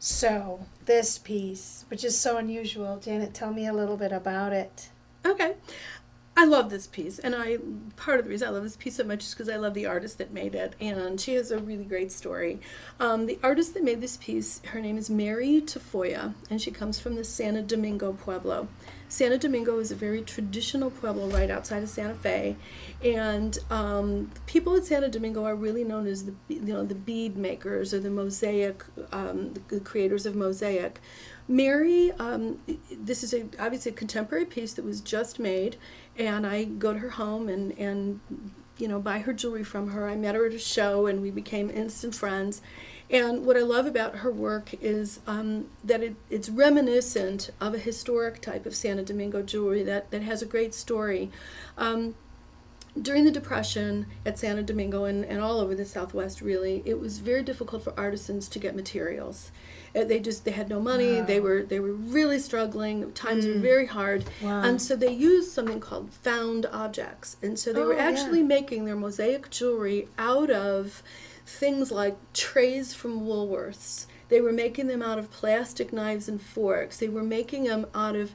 So, this piece, which is so unusual, Janet, tell me a little bit about it. Okay. I love this piece, and part of the reason I love this piece so much is because I love the artist that made it, and she has a really great story. The artist that made this piece, her name is Mary Tafoya, and she comes from the Santo Domingo Pueblo. Santo Domingo is a very traditional pueblo right outside of Santa Fe, and people at Santo Domingo are really known as the bead makers or the Mosaic, the creators of Mosaic. Mary, this is obviously a contemporary piece that was just made, and I go to her home and buy her jewelry from her. I met her at a show, and we became instant friends. And what I love about her work is that it's reminiscent of a historic type of Santo Domingo jewelry that has a great story. During the Depression at Santo Domingo and all over the Southwest, really, it was very difficult for artisans to get materials. They had no money. Wow. They were really struggling. Times were very hard. Wow. And so they used something called found objects. And so they were actually making their mosaic jewelry out of things like trays from Woolworths. They were making them out of plastic knives and forks. They were making them out of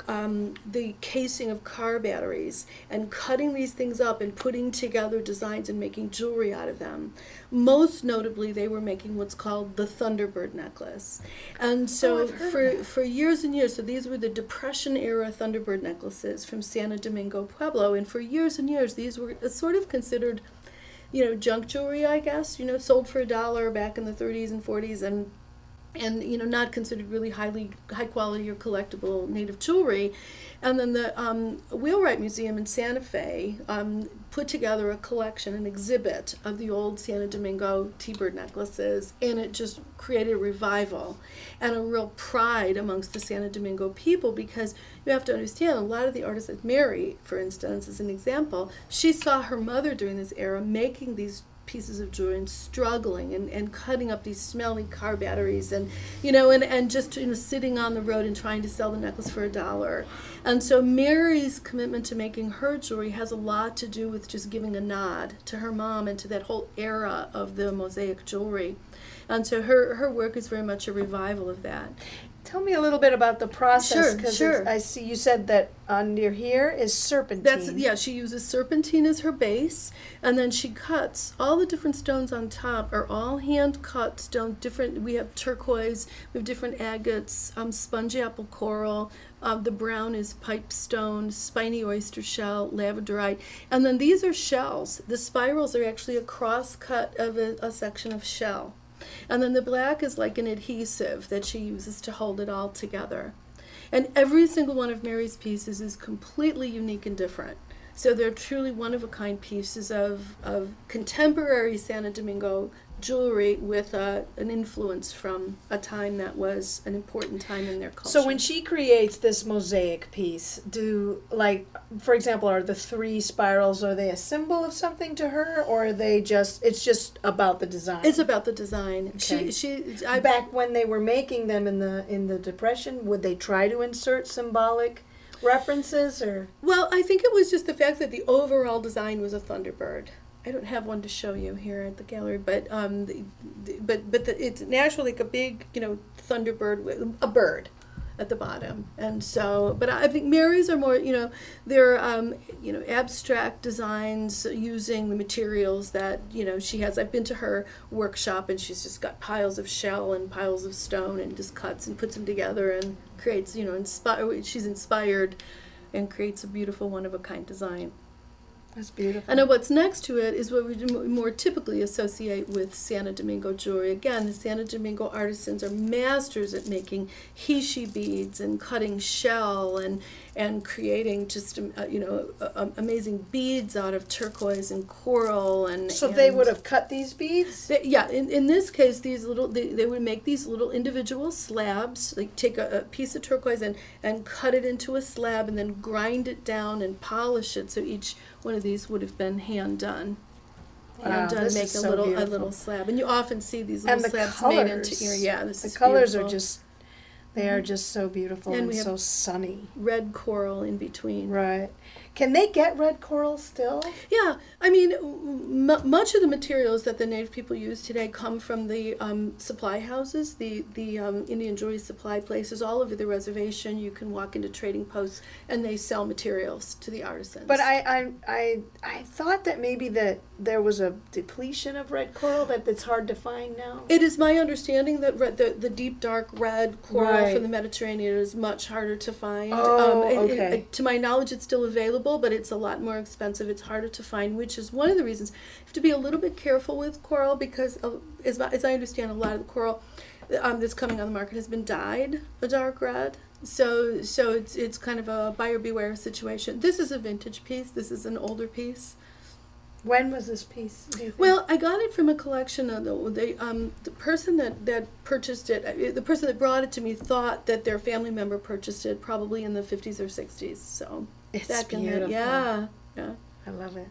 the casing of car batteries and cutting these things up and putting together designs and making jewelry out of them. Most notably, they were making what's called the Thunderbird necklace. And so for years and years, so these were the Depression era Thunderbird necklaces from Santo Domingo Pueblo, and for years and years, these were sort of considered, junk jewelry, I guess, sold for $1 back in the 30s and 40s, and not considered really high quality or collectible native jewelry. And then the Wheelwright Museum in Santa Fe put together a collection, an exhibit of the old Santo Domingo T-bird necklaces, and it just created a revival and a real pride amongst the Santo Domingo people, because you have to understand, a lot of the artists, like Mary, for instance, as an example, she saw her mother during this era making these pieces of jewelry and struggling and cutting up these smelly car batteries and just sitting on the road and trying to sell the necklace for $1. And so Mary's commitment to making her jewelry has a lot to do with just giving a nod to her mom and to that whole era of the mosaic jewelry. And so her work is very much a revival of that. Tell me a little bit about the process. Sure. I see you said that under here is serpentine. She uses serpentine as her base, and then she cuts all the different stones on top are all hand cut stone. We have turquoise, we have different agates, spongy apple coral. The brown is pipestone, spiny oyster shell, labradorite, and then these are shells. The spirals are actually a cross cut of a section of shell. And then the black is like an adhesive that she uses to hold it all together. And every single one of Mary's pieces is completely unique and different. So they're truly one-of-a-kind pieces of contemporary Santo Domingo jewelry with an influence from a time that was an important time in their culture. So when she creates this mosaic piece, for example, are the 3 spirals, are they a symbol of something to her, or are they it's just about the design? It's about the design. Okay. Back when they were making them in the Depression, would they try to insert symbolic references, or? Well, I think it was just the fact that the overall design was a Thunderbird. I don't have one to show you here at the gallery, but it's naturally like a big, Thunderbird with a bird at the bottom. And so, but I think Mary's are more, they're, abstract designs using the materials that, she has. I've been to her workshop, and she's just got piles of shell and piles of stone and just cuts and puts them together and creates, she's inspired and creates a beautiful one-of-a-kind design. That's beautiful. And then what's next to it is what we more typically associate with Santo Domingo jewelry. Again, the Santo Domingo artisans are masters at making hishi beads and cutting shell and creating just amazing beads out of turquoise and coral So they would have cut these beads? In this case, they would make these little individual slabs, like take a piece of turquoise and cut it into a slab and then grind it down and polish it, so each one of these would have been hand done. Wow, this make is so beautiful. A little slab, and you often see these little slabs colors, made into ear. Yeah, this is the colors beautiful. are just they are just so beautiful and we so have sunny. Red coral in between. Right. Can they get red coral still? Yeah, I mean, much of the materials that the native people use today come from the supply houses, the Indian jewelry supply places all over the reservation. You can walk into trading posts, and they sell materials to the artisans. But I thought that maybe that there was a depletion of red coral, that it's hard to find now. It is my understanding that the deep dark red coral Right. from the Mediterranean is much harder to find. Oh, okay. To my knowledge, it's still available, but it's a lot more expensive. It's harder to find, which is one of the reasons you have to be a little bit careful with coral, because as I understand, a lot of the coral that's coming on the market has been dyed a dark red. So it's kind of a buyer beware situation. This is a vintage piece. This is an older piece. When was this piece, do you think? Well, I got it from a collection of the person that purchased it. The person that brought it to me thought that their family member purchased it probably in the 50s or 60s. So It's back in the, beautiful. yeah. I love it.